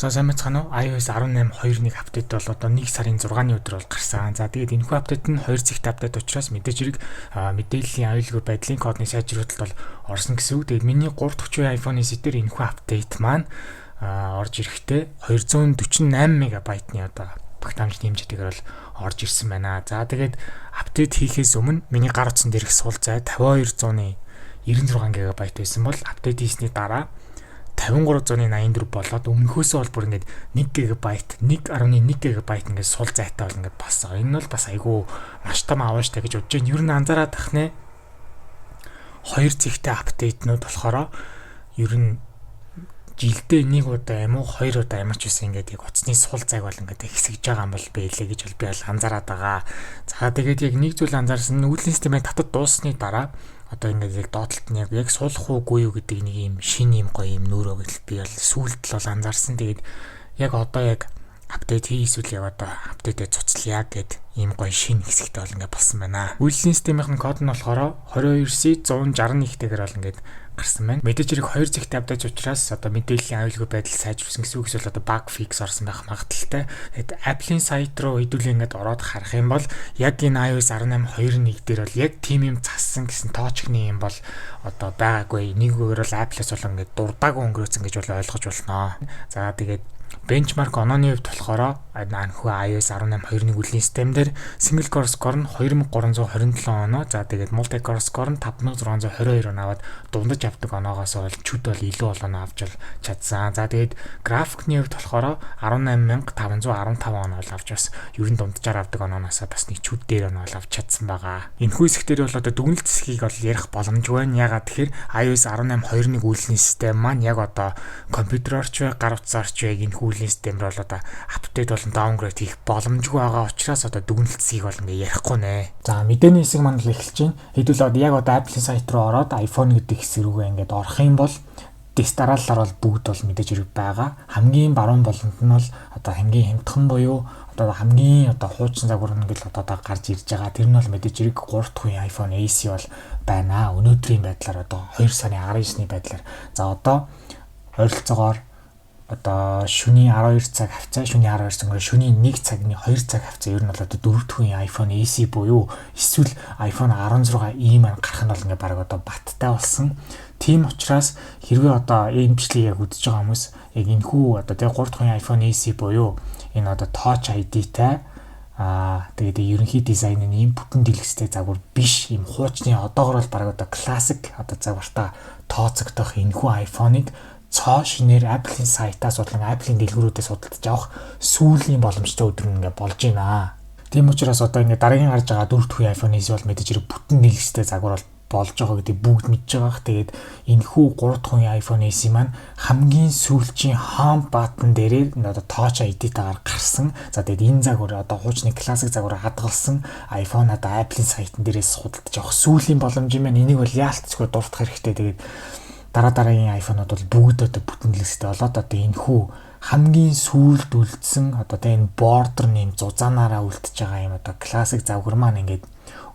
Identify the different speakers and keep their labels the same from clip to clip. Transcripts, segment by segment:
Speaker 1: За сайн мэцхан уу iOS 18 2.1 апдейт бол одоо 1 сарын 6-ны өдөр бол гарсан. За тэгээд энэхүү апдейт нь 2 зэгт апдейт учраас мэдээж хэрэг мэдээллийн аюулгүй байдлын кодны сайжруулалт бол орсон гэсэн үг. Тэгээд миний 340 iPhone SE дээр энэхүү апдейт маань орж ирэхдээ 248 MB-ны одоо багтаамжны хэмжээтэйгээр бол орж ирсэн байна. За тэгээд апдейт хийхээс өмнө миний гар утсан дээрх сул зай 5296 GB байсан бол апдейт хийсний дараа 5384 болоод өмнөхөөсөө бол бүр ингээд 1 GB 1.1 GB ингээд сул зайтай бол ингээд болсон. Энэ бол бас айгүй маш том авааштай гэж бодож байна. Ер нь анзаараад тах нэ 2 зэгтэй апдейтнууд болохоор ер нь жилдээ 1 удаа юм уу 2 удаа ямар ч үсэн ингээд яг утасны сул зайг бол ингээд хэсгэж байгаа юм бол байлээ гэж бол би бол анзаараад байгаа. За тэгээд яг нэг зүйл анзаарсан нь үүлэн системээ татад дууссаны дараа одоо ингээд яг доотлолт нь яг суулах уугүй юу гэдэг нэг юм шин юм гоё юм нүүрөө гэдэл би бол сүүлд л бол анзаарсан. Тэгээд яг одоо яг апдейт хийсвэл яг одоо апдейтээ цуцлая гэд ийм гоё шин хэсэгтэй бол ингээд болсон байна. Үүлэн системийн код нь болохоор 22C161-тэйгээр бол ингээд гарсан байна. Мэдээж хэрэг 2 зэгт апдейт учраас одоо мэдээллийн аюулгүй байдал сайжруулсан гэсэн үг эсвэл одоо баг фикс орсон байх магадaltaй. Тэгээд Apple-ийн сайт руу хэдүүлээ ингээд ороод харах юм бол яг энэ iOS 18 2.1 дээр бол яг тийм юм зассан гэсэн тоочкны юм бол одоо байгаагүй. Нэггээр бол Apple-аас бол ингээд дурдаагүй өнгөрөөцөн гэж бол ойлгож болно. За тэгээд бенчмарк онооны хувьд болохоор анхүү iOS 18 2.1 үлийн систем дээр single core score нь 2327 оноо. За тэгээд multi core score нь 5622 оноо аваад дундаж авдаг оноогоос бол чүд бол илүү оноо авч чадсан. За тэгээд графикны хувьд болохоор 18515 оноо авч бас ер нь дунджаар авдаг онооноос бас нэг чүд дээр оноо авч чадсан байгаа. Энэхүү хэсгээр бол одоо дүгнэлт хэсгийг бол ярих боломжгүй байна. Ягаад тэгэхээр iOS 18 2.1 үлийн систем маань яг одоо компьютероор ч бай, гар утсаар ч бай энэхүү системээр бол одоо апдейт болон даунгрейд хийх боломжгүй байгаа учраас одоо дүгнэлтсийг бол ингээ ярихгүй нэ. За мэдээний хэсэг маань л эхэлж байна. Хэдүүл яг одоо Apple-ийн сайт руу ороод iPhone гэдэг хэсэг рүүгээ ингээд орох юм бол дистараллаар бол бүгд бол мэдээж хэрэг байгаа. Хамгийн баруун болонд нь бол одоо хамгийн хямдхан буюу одоо хамгийн одоо хуучин загвар нь гэл одоо гарч ирж байгаа. Тэр нь бол мэдээж хэрэг 3 дахь үеийн iPhone SE бол байна. Өнөөдрийн байдлаар одоо 2 сарын 19-ны байдлаар за одоо ойролцоогоор одоо шөнийн 12 цаг хавцаа, шөнийн 12 цагаар шөнийн 1 цагны 2 цаг хавцаа ер нь бол одоо 4 дахь үеийн iPhone SE буюу эсвэл iPhone 16e маань гарах нь бол ингээ баг одоо баттай болсон. Тийм учраас хэрвээ одоо энэ бичлэгийг яг үзэж байгаа хүмүүс яг энэхүү одоо тэгээ 3 дахь үеийн iPhone SE буюу энэ одоо Touch ID-тай тэгээд ерөнхий дизайн нь ийм бүтэн дэлгэцтэй загвар биш, ийм хуучны одоогор бол баг одоо классик одоо загвартаа тооцогдох энэхүү iPhone-ыг цоо шинээр Apple-ийн сайтаас судлан Apple-ийн дэлгүүрүүдээс судалж авах сүүлийн боломжтой өдөр нь ингээ болж байна. Тийм учраас одоо ингээ дараагийн гарч байгаа 4 дахь iPhone SE бол мэдээж хэрэг бүтэн дэлгэцтэй загвар болж байгаа гэдэг бүгд мэдж байгаах. Тэгээд энэхүү 3 дахь iPhone SE маань хамгийн сүүлчийн home button дээрээ одоо Touch ID-тайгаар гарсан. За тэгээд энэ загвар одоо хуучны классик загвар хадгалсан iPhone одоо Apple-ийн сайтн дээрээс судалж авах сүүлийн боломж юм байна. Энийг бол яалтчгүй дурдах хэрэгтэй. Тэгээд дараагийн iPhone-ууд бол бүгд одоо бүтэн дэлгэцтэй болоод одоо энэхүү хамгийн сүүлд үлдсэн одоо энэ border нэм зузаанаараа үлдчихэж байгаа юм одоо классик загвар маань ингээд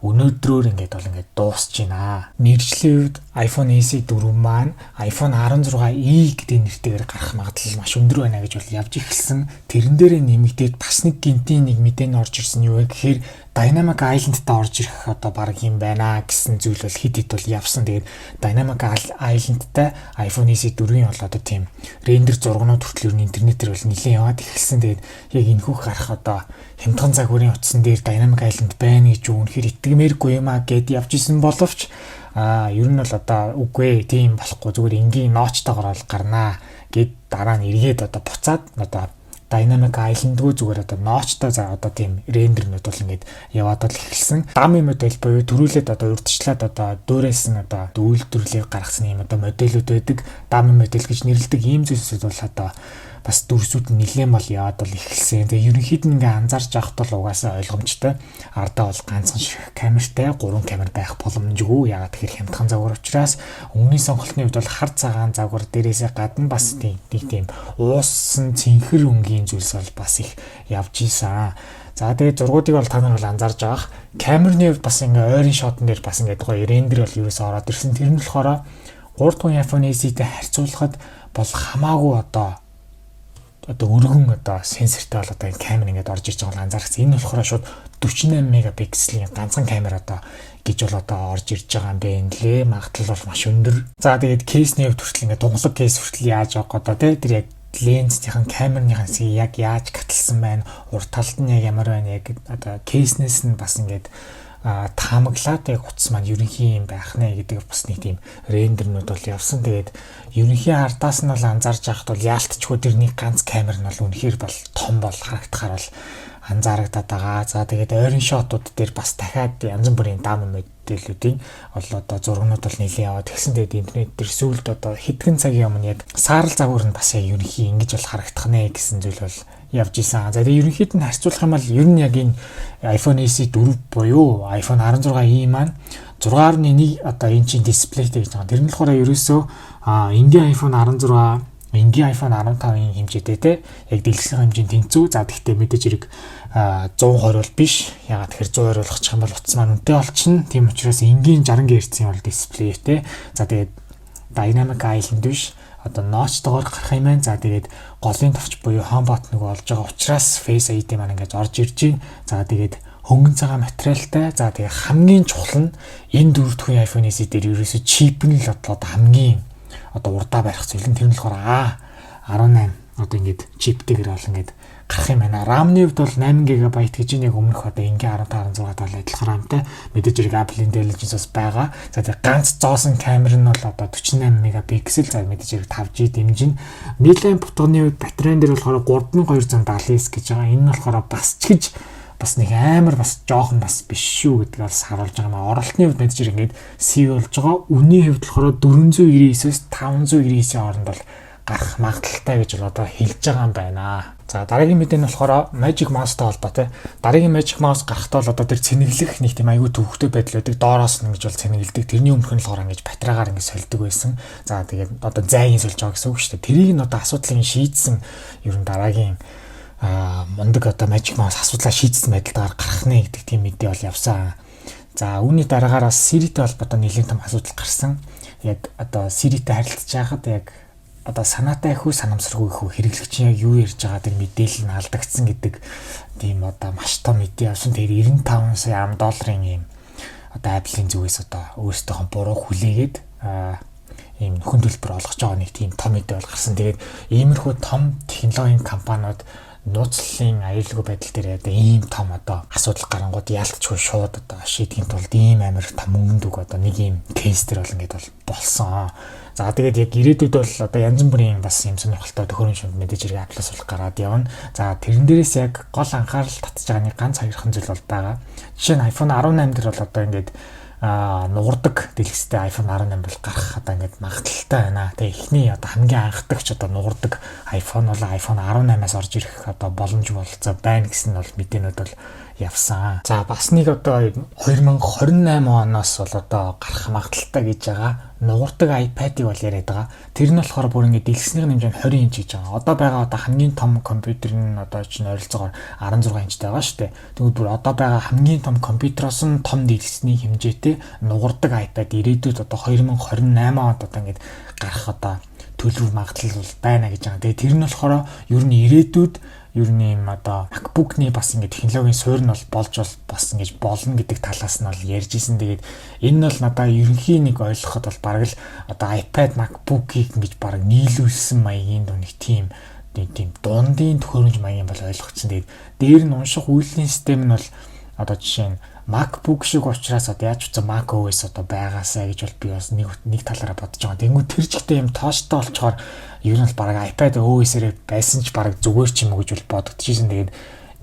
Speaker 1: өнөөдрөөр ингээд бол ингээд дуусч байна. Мэргэжлийн хувьд iPhone SE 4 маань iPhone 16e гэдэг нэртэйгээр гарах магадлал маш өндөр байна гэж бол явж эхэлсэн. Тэрэн дээрээ нэмэгдээд бас нэг гинтийн нэг мэдээ орж ирсэн юу вэ гэхээр Dynamic Island-тай орж ирэх одоо баг юм байна гэсэн зүйл бол хэд бол явсан. Тэгээд Dynamic Island-тай iPhone SE 4-ийн бол одоо тийм рендер зургнууд хүртэл интернетээр бол нэлээд яваад эхэлсэн. Тэгээд яг энэхүү гарах одоо хямдхан загварын утсан дээр Dynamic Island байна гэж үнэхээр итгэмээргүй юм а гэд явж исэн боловч ер нь бол одоо үгүй тийм болохгүй зүгээр энгийн ноочтойгоор бол гарнаа гэд дараа нь эргээд одоо буцаад одоо Dynamic Island-гүй зүгээр одоо ноочтой за одоо тийм рендернүүд бол ингээд яваад л эхэлсэн. Dummy модель буюу төрүүлээд одоо урьдчилаад одоо дөөрөөс нь одоо үйлдвэрлэлийг гаргасан юм одоо модельүүд байдаг. Dummy модель гэж нэрлэдэг ийм зүйлсүүд бол одоо бас дүрсүүд нь нэлээд бол яваад бол эхэлсэн. Тэгээ ерөнхийд нь ингээ анзаарч авахт бол угаасаа ойлгомжтой. Ардаа бол ганцхан камертай 3 камер байх боломжгүй. Ягаад тэгэхээр хямдхан загвар учраас өмнгийн сонголтын хувьд бол хар цагаан загвар дээрээсээ гадна бас тийм ууссан цэнхэр өнгийн зүйлс бол бас их явж ийсэн. За тэгээд зургуудыг бол та нар бол анзаарж байгаах. Камерны хувьд бас ингээ ойрын шотн дээр бас ингээ гоё рендер бол юусаа ороод ирсэн. Тэр нь болохоор 3 дахь iPhone SE-тэй харьцуулахад бол хамаагүй одоо одоо өргөн одоо сенсортой бол одоо энэ камер ингээд орж ирж байгааг анзаарчихсан. Энэ болохоор шууд 48 мегапикселийн ганцхан камер одоо гэж бол одоо орж ирж байгаа юм бэ нэлээ. Магадлал бол маш өндөр. За тэгээд кейсний хувьд хүртэл ингээд дунгалаг кейс хүртэл яаж авах одоо тэр яг лензийнхэн камерныхаа хэсгийг яг яаж гаталсан байна, урт талд нь яг ямар байна яг одоо кейснээс нь бас ингээд таамаглаад яг утас маань ерөнхий юм байх нэ гэдэг бас нэг тийм рендернүүд бол явсан. Тэгээд ерөнхий ардаас нь бол анзаарч байхад бол яалтчгүй тэр нэг ганц камер нь бол үнэхээр бол том бол харагдахаар бол анзаарагдаад байгаа. За тэгээд ойрын шотууд дээр бас дахиад янз бүрийн даам мэдээллүүдийн бол одоо зургнууд бол нэлээд яваад тэгсэн. Тэгээд интернет дээр сүүлд одоо хэдхэн цагийн өмнө яг саарл загвар нь бас яг ерөнхий ингэж бол харагдах нэ гэсэн зүйл бол явж исэн. За тэгээд ерөнхийд нь харьцуулах юм бол ер нь яг энэ iPhone SE 4 буюу iPhone 16e маань 6.1 одоо инчийн дисплейтэй гэж байгаа. Тэр нь болохоор ерөөсөө энгийн iPhone 16, энгийн iPhone 15-ын хэмжээтэй те яг дэлгэцийн хэмжээнд тэнцүү. За тэгтээ мэдээж хэрэг 120 бол биш. Ягаад тэгэхээр 120 болгочих юм бол утас маань үнэтэй болчихно. Тийм учраас энгийн 60 Гц-ийн бол дисплейтэй. За тэгээд Dynamic Island биш. Одоо нотчтойгоор гарах юм байна. За тэгээд голын товч буюу HomePod нэг болж байгаа учраас Face ID маань ингэж орж ирж байна. За тэгээд хөнгөн цагаан материалтай. За тэгээд хамгийн чухал нь энэ дөрөвдүгээр iPhone SE дээр ерөөсөө чип нь л одоо хамгийн одоо урдаа барих зүйл нь тэр нь болохоор A18 одоо ингэж чиптэйгэр бол ингэж гарах юм байна. RAM-ны хувьд бол 8 GB гэж яг өмнөх одоо ингийн 1516 тал адилхан RAM-тай. Мэдээж хэрэг Apple Intelligence-ос байгаа. За тэгээд ганц зоосон камер нь бол одоо 48 мегапиксел. За мэдээж хэрэг 5G дэмжин. Нийлэн бутганы хувьд батарейн дээр болохоор 3279 гэж байгаа. Энэ нь болохоор бас ч гэж бас нэг амар бас жоохон бас биш шүү гэдгийг бас харуулж байгаа юм. Оролтны хувьд мэдээж хэрэг ингэж C болж байгаа. Үнийн хувьд болохоор 499-с 599-ийн хооронд бол гарах магадaltaй гэж бол одоо хэлж байгаа юм байна. За дараагийн мэдээ нь болохоор Magic Mouse-тай холбоотой. Дараагийн Magic Mouse гарахтаа бол одоо тэр цэнэглэх нэг тийм аюу төвхтэй байдал байдаг. Доороос нь гэж бол цэнэглэдэг. Тэрний өмнөх нь болохоор ингэж батарейгаар ингэж сольдог байсан. За тэгээд одоо зайгийн сольж байгаа гэсэн үг шүү дээ. Тэрийг нь одоо асуудлыг шийдсэн ер нь дараагийн мундаг одоо Magic Mouse асуудлаа шийдсэн байдалтаар гарах нэ гэдэг тийм мэдээ бол явсан. За үүний дараагаараа Siri-тэй холбоотой нэлээд том асуудал гарсан. Яг одоо Siri-тэй харилцаж байхад яг одоо санаатай их үү санамсаргүй их үү хэрэглэгч яг юу ярьж байгаа тэр мэдээлэл нь алдагдсан гэдэг тийм одоо маш том мэдээ авсан. Тэгэхээр 95 сая $10 ийм одоо Apple-ийн зүгээс одоо өөрсдийнхөө буруу хүлээгээд ийм нөхөн төлбөр олгож байгаа нэг тийм том мэдээ бол гарсан. Тэгээд иймэрхүү том технологийн компаниуд нууцлалын аюулгүй байдал дээр одоо ийм том одоо асуудал гарангууд яалтчгүй шууд одоо шийдэхин тулд ийм амар том мөнгөнд үг одоо нэг ийм кейс төр бол ингээд бол болсон. За тэгээд яг ирээдүйд бол одоо янз бүрийн бас юм сонирхолтой төхөөрөмж мэдээж хэрэг Apple-аас бол гараад явна. За тэрэн дээрээс яг гол анхаарал татж байгаа нэг ганц хоёрхан зүйл бол байгаа. Жишээ нь iPhone 18 дээр бол одоо ингээд нугардаг дэлгэцтэй iPhone 18 бол гарах одоо ингээд магадaltaй байна. Тэгээ эхний одоо хамгийн анхдагч одоо нугардаг iPhone бол iPhone 18-аас орж ирэх одоо боломж болцоо байна гэсэн нь бол мэдээнүүд бол явсан. За бас нэг одоо 2028 оноос бол одоо гарах магадaltaй гэж байгаа нугардаг iPad-ийг бол яриад байгаа. Тэр нь болохоор бүр ингээд дэлгэцний хэмжээ нь 20 инч гэж байгаа. Одоо байгаа одоо хамгийн том компьютер нь одоо чинь ойролцоогоор 16 инчтэй байгаа шүү дээ. Тэгвэл бүр одоо байгаа хамгийн том компьютероос нь том дэлгэцний хэмжээтэй нугардаг iPad ирээдүйд одоо 2028 онд одоо ингээд гарах одоо төлөв магадлал бол байна гэж байгаа. Тэгээ тэр нь болохоор ер нь ирээдүйд ер нь юм одоо MacBook-ны бас ингэ технологийн суурь нь бол болж бас ингэж болно гэдэг талаас нь бол ярьж исэн. Тэгээд энэ нь бол надаа ерөнхийн нэг ойлгоход бол бараг л одоо iPad MacBook-ийг ингэж бараг нийлүүлсэн маягийн нэг тийм дундын төхөөрөмж маягийн бол ойлгогдсон. Тэгээд дээр нь унших үйлдлийн систем нь бол одоо жишээ нь MacBook шиг учраас одоо яаж ч Mac OS одоо байгаасаа гэж бол би бас нэг талаараа бодож байгаа. Тэнгүү тэр жигтэй юм тооштой болчоор ер нь бол бараг iPad OS-ээр байсан ч бараг зүгээр ч юм уу гэж бол бодогдчихсэн. Тэгээд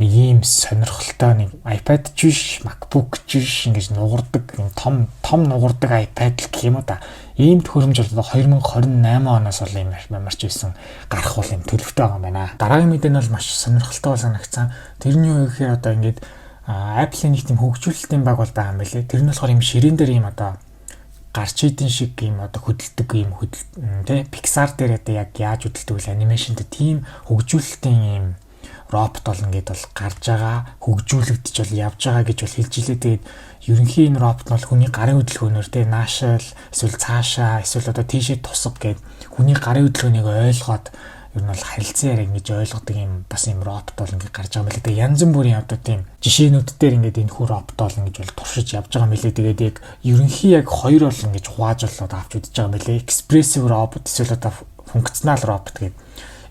Speaker 1: нэг ийм сонирхолтой нэг iPad ч биш, MacBook ч биш ингэж нугардаг юм том нугардаг iPad л гэх юм уу да. Ийм төхөөрөмж бол 2028 оноос бол ийм ямарч байсан гарах бол юм төлөвтэй байгаа юм байна. Дараагийн мэдээ нь бол маш сонирхолтой санагдсан. Тэрний юу гэхээр одоо ингэж Apple-ийн нэг тийм хөгжүүлэлтийн баг бол байгаа юм байлээ. Тэр нь болохоор юм ширээн дээр юм одоо гарч идэн шиг юм одоо хөдөлдөг юм тий Pixar дээр одоо яг яаж хөдөлдөг вэ анимашнд тийм хөгжүүлэлтийн юм робот бол ингээд бол гарч байгаа хөгжүүлэгдэж бол явж байгаа гэж бол хэлж илээ. Тэгээд ерөнхийн энэ робот нь бол хүний гарын хөдөлгөөнөөр тий наашаал эсвэл цаашаа эсвэл одоо тийшээ тусах гээд хүний гарын хөдөлгөөнийг ойлгоод ер нь бол харилцан яриа ингэж ойлгодог юм бас юм робот бол ингэ гарч байгаа мэлээ. Тэгээ янз бүрийн одоо тийм жишээнүүд дээр ингээд энэ хүү робот бол ингэж бол туршиж явж байгаа мэлээ. Тэгээд яг ерөнхий яг хоёр бол ингэж хуваажуулаад авч үзэж байгаа мэлээ. Expressive robot эсвэл одоо функционал робот гэдэг.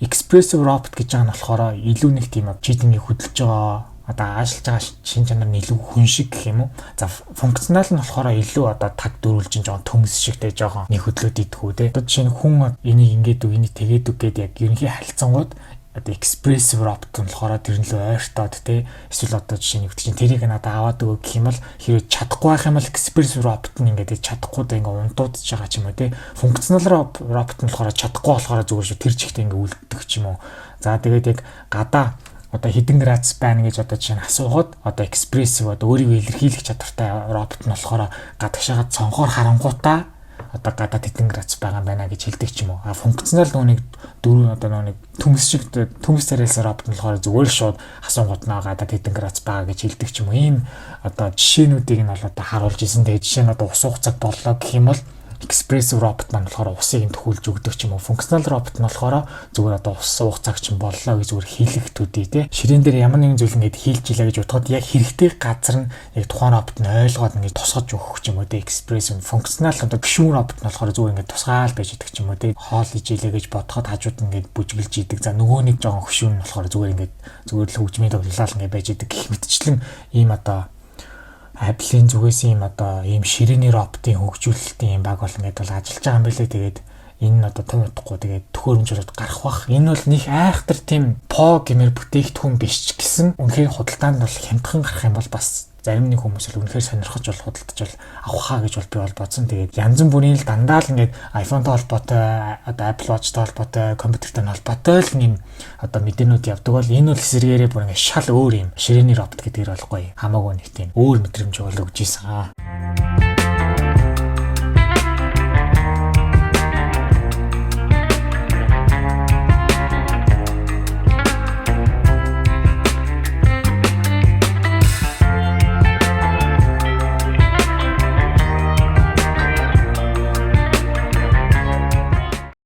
Speaker 1: Expressive robot гэж байгаа нь болохоор илүү нэг тийм читингийг хөдөлж байгаа одоо ажиллаж байгаа шин чанар нь илүү хүн шиг гэх юм уу. За функционал нь болохоор илүү одоо таг дөрүүлж жоохон төмс шигтэй жоохон нэг хөдлөөд идэх үү те. Одоо жишээ нь хүн энийг ингээд үг энийг тэгээд үг гэдэг яг ерөнхий харилцангууд одоо expressive robot нь болохоор тэр нь л ойртоод те. Эсвэл одоо жишээ нь үгт чинь тэрийг надад аваад өгөө гэх юм бол хэрвээ чадахгүй байх юм бол expressive robot нь ингээд чадахгүй да ингээд унтуудж байгаа ч юм уу те. Функционал robot нь болохоор чадахгүй болохоор зүгээр шүү тэр чигтээ ингээд үлддэг ч юм уу. За тэгээд яг гадаа одоо хэдэн градус байна гэж одоо жишээ нь асуугаад одоо экспрессив одоо өөрийгөө илэрхийлэх чадвартай робот нь болохоор гадагшаагаа цонхоор харангуйтаа одоо гадаад хэдэн градус байгаа юм байна гэж хэлдэг ч юм уу. А функционал нүуник дөрөв одоо нүуник төмс шиг төмс тариалсан робот нь болохоор зүгээр шууд асуугууд наа гадаад хэдэн градус байгаа гэж хэлдэг ч юм уу. Ийм одоо жишээнүүдийг нь бол одоо харуулж исэн. Тэгээ жишээ нь одоо ус уух цаг боллоо гэх юм бол expressive robot маань болохоор усыг нь төхүүлж өгдөг ч юм уу. Функционал робот нь болохоор зүгээр одоо ус уух цаг чинь боллоо гэж зүгээр хийлэх төдий те. Ширээн дээр ямар нэгэн зүйл ингээд хийлж илаа гэж бодоход яг хэрэгтэй газар нь яг тухайн робот нь ойлгоод ингээд тусгаж өгөх ч юм уу те. Expressive функционал одоо гишүүн робот нь болохоор зүгээр ингээд тусгаал байж идэг ч юм уу те. Хоол иж илаа гэж бодоход хажууд ингээд бүжгэлж идэг. За нөгөө нэг жоохон гишүүн нь болохоор зүгээр ингээд зүгээр л хөгжмийн тоглолал ингээд байж идэг гэх мэтчлэн ийм одоо Apple-ийн зүгээс ийм одоо ийм ширээний роботын хөгжүүлэлтийн юм баг бол ингээд бол ажиллаж байгаа юм билээ. Тэгээд энэ нь одоо тун утгагүй тэгээд төхөөрөмжлөд гарах бах. Энэ бол нэг айхтар тийм по гэмээр бүтээгдэхүүн биш ч гэсэн үнэхээр худалдаанд бол хямдхан гарах юм бол бас зарим нэг хүмүүс л үнэхээр сонирхож бол худалдаж бол авахаа гэж бол би бол бодсон. Тэгээд янз бүрийн л дандаа л ингээд iPhone-тай холбоотой одоо Apple Watch-тай холбоотой компьютертэй холбоотой л юм одоо мэдээнүүд явдаг бол энэ бол эсэргээрээ бүр ингээд шал өөр юм ширээний робот гэдгээр болохгүй хамаагүй нэг тийм өөр мэдрэмж бол өгч ийсэн.